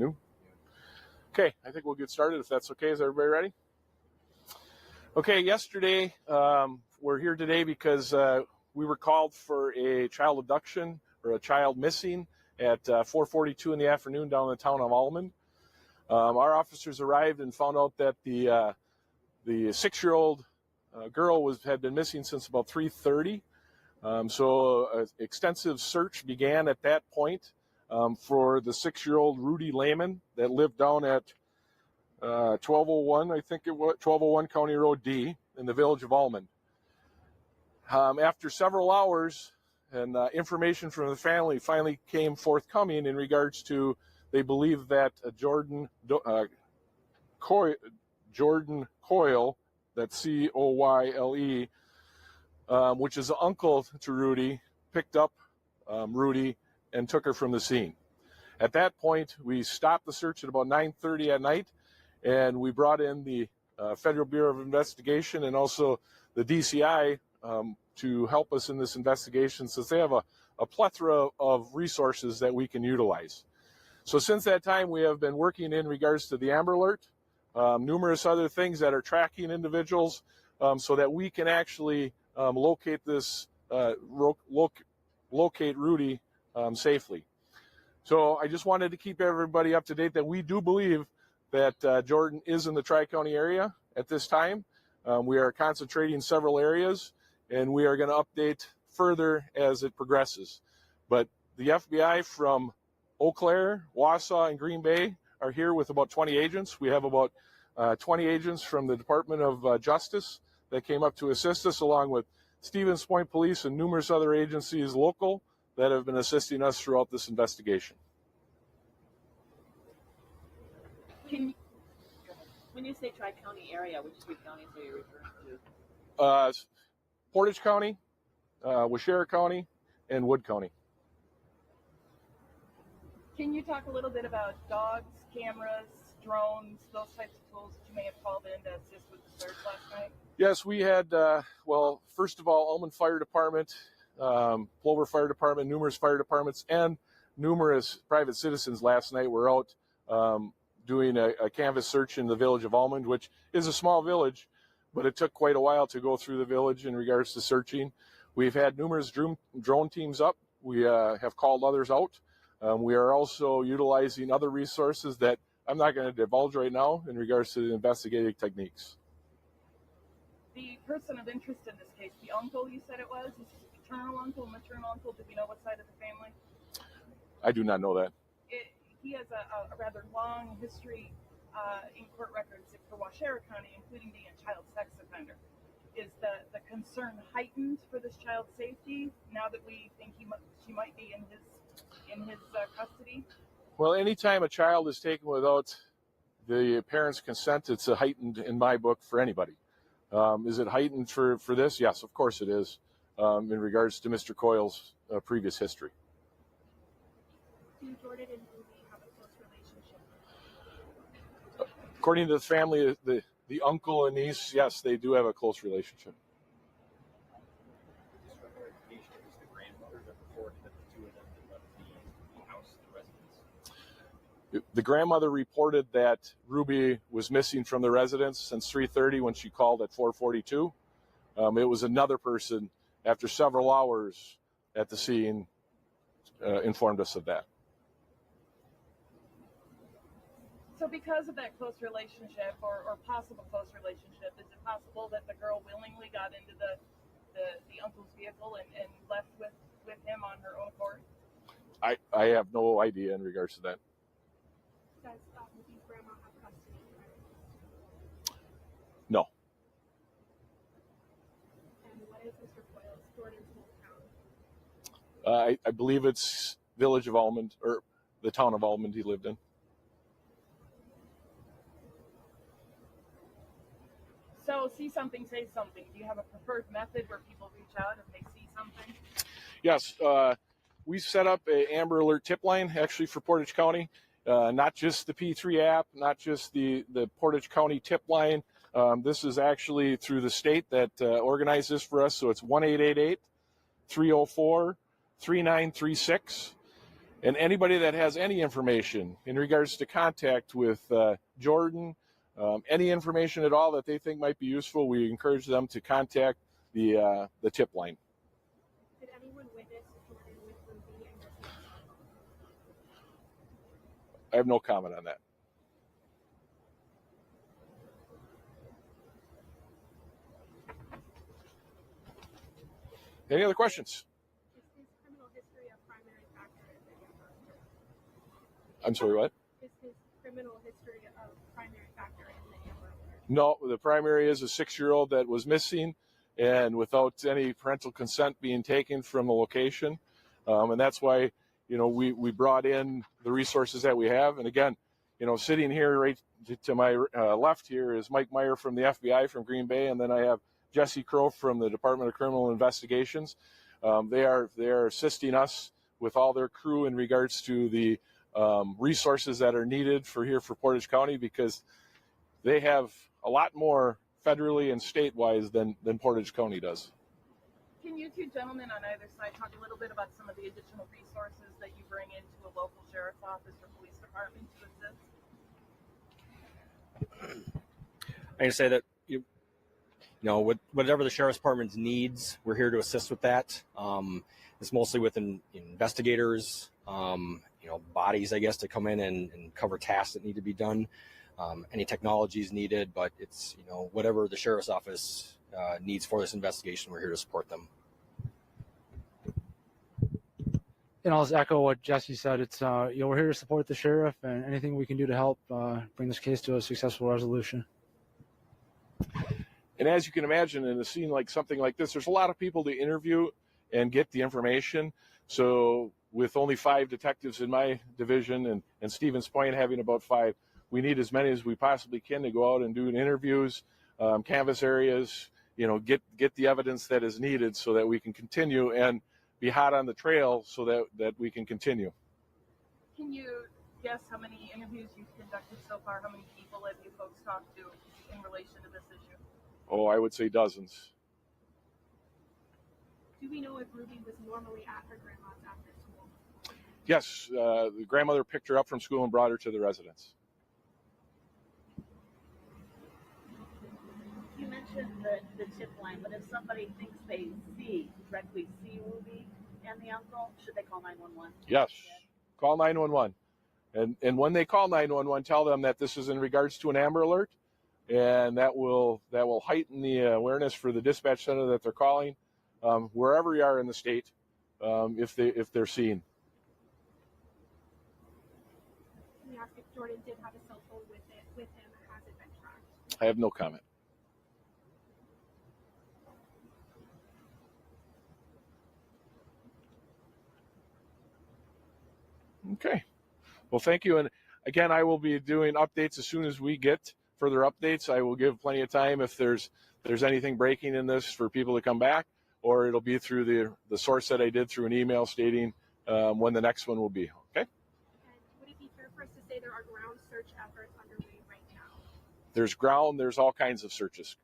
New? Okay, I think we'll get started if that's okay. Is everybody ready? Okay, yesterday, we're here today because we were called for a child abduction or a child missing at 4:42 in the afternoon down in the town of Almond. Our officers arrived and found out that the 6-year-old girl had been missing since about 3:30. So an extensive search began at that point for the 6-year-old Rudy Lehman that lived down at 1201, I think it was 1201 County Road D in the village of Almond. After several hours and information from the family finally came forthcoming in regards to, they believe that Jordan Coyle, that's Coyle, which is an uncle to Rudy, picked up Rudy and took her from the scene. At that point, we stopped the search at about 9:30 at night, and we brought in the Federal Bureau of Investigation and also the DCI to help us in this investigation, since they have a plethora of resources that we can utilize. So since that time, we have been working in regards to the Amber Alert, numerous other things that are tracking individuals, so that we can actually locate this, locate Rudy safely. So I just wanted to keep everybody up to date that we do believe that Jordan is in the Tri-County area at this time. We are concentrating several areas, and we are going to update further as it progresses. But the FBI from Eau Claire, Wausau, and Green Bay are here with about 20 agents. We have about 20 agents from the Department of Justice that came up to assist us, along with Stevens Point Police and numerous other agencies local that have been assisting us throughout this investigation. When you say Tri-County area, which 3 counties are you referring to? Portage County, Washera County, and Wood County. Can you talk a little bit about dogs, cameras, drones, those types of tools that you may have called in to assist with the search last night? Yes, we had, well, first of all, Almond Fire Department, Plover Fire Department, numerous fire departments, and numerous private citizens last night were out doing a canvas search in the village of Almond, which is a small village, but it took quite a while to go through the village in regards to searching. We've had numerous drone teams up. We have called others out. We are also utilizing other resources that I'm not going to divulge right now in regards to the investigative techniques. The person of interest in this case, the uncle you said it was, is it paternal uncle, maternal uncle? Do we know what side of the family? I do not know that. He has a rather long history in court records for Washera County, including being a child sex offender. Is the concern heightened for this child's safety now that we think she might be in his custody? Well, anytime a child is taken without the parents' consent, it's a heightened in my book for anybody. Is it heightened for this? Yes, of course it is, in regards to Mr. Coyle's previous history. Do Jordan and Ruby have a close relationship? According to the family, the uncle and niece, yes, they do have a close relationship. The grandmother reported that Ruby was missing from the residence since 3:30 when she called at 4:42. It was another person, after several hours at the scene, informed us of that. So because of that close relationship or possible close relationship, is it possible that the girl willingly got into the uncle's vehicle and left with him on her own accord? I have no idea in regards to that. Does Ruby's grandma have custody? No. And what is Mr. Coyle's, Jordan's hometown? I believe it's village of Almond, or the town of Almond he lived in. So see something, say something. Do you have a preferred method where people reach out if they see something? Yes, we set up an Amber Alert tip line actually for Portage County. Not just the P3 app, not just the Portage County tip line. This is actually through the state that organized this for us. So it's 1-888-304-3936. And anybody that has any information in regards to contact with Jordan, any information at all that they think might be useful, we encourage them to contact the tip line. Did anyone witness Jordan with Ruby and Jesse? I have no comment on that. Any other questions? Is his criminal history a primary factor in the Amber? I'm sorry, what? Is his criminal history a primary factor in the Amber? No, the primary is a 6-year-old that was missing and without any parental consent being taken from the location. And that's why, we brought in the resources that we have. And again, sitting here right to my left here is Mike Meyer from the FBI from Green Bay, and then I have Jesse Crow from the Department of Criminal Investigations. They are assisting us with all their crew in regards to the resources that are needed for Portage County, because they have a lot more federally and state-wise than Portage County does. Can you two gentlemen on either side talk a little bit about some of the additional resources that you bring into a local sheriff's office or police department to assist? I can say that whatever the sheriff's department needs, we're here to assist with that. It's mostly with investigators, bodies, I guess, to come in and cover tasks that need to be done. Any technology is needed, but it's whatever the sheriff's office needs for this investigation, we're here to support them. And I'll just echo what Jesse said. It's we're here to support the sheriff, and anything we can do to help bring this case to a successful resolution. And as you can imagine, in a scene like something like this, there's a lot of people to interview and get the information. So with only 5 detectives in my division and Stevens Point having about 5, we need as many as we possibly can to go out and do interviews, canvass areas, get the evidence that is needed so that we can continue and be hot on the trail so that we can continue. Can you guess how many interviews you've conducted so far? How many people have you folks talked to in relation to this issue? Oh, I would say dozens. Do we know if Ruby was normally at her grandma's after school? Yes, the grandmother picked her up from school and brought her to the residence. You mentioned the tip line, but if somebody thinks they directly see Ruby and the uncle, should they call 911? Yes, call 911. And when they call 911, tell them that this is in regards to an Amber Alert, and that will heighten the awareness for the dispatch center that they're calling, wherever you are in the state, if they're seen. Can we ask if Jordan did have a cell phone with him, or has it been tracked? I have no comment. Okay. Well, thank you. And again, I will be doing updates as soon as we get further updates. I will give plenty of time if there's anything breaking in this for people to come back, or it'll be through the source that I did through an email stating when the next one will be. Okay. And would it be fair for us to say there are ground search efforts underway right now? There's ground. There's all kinds of searches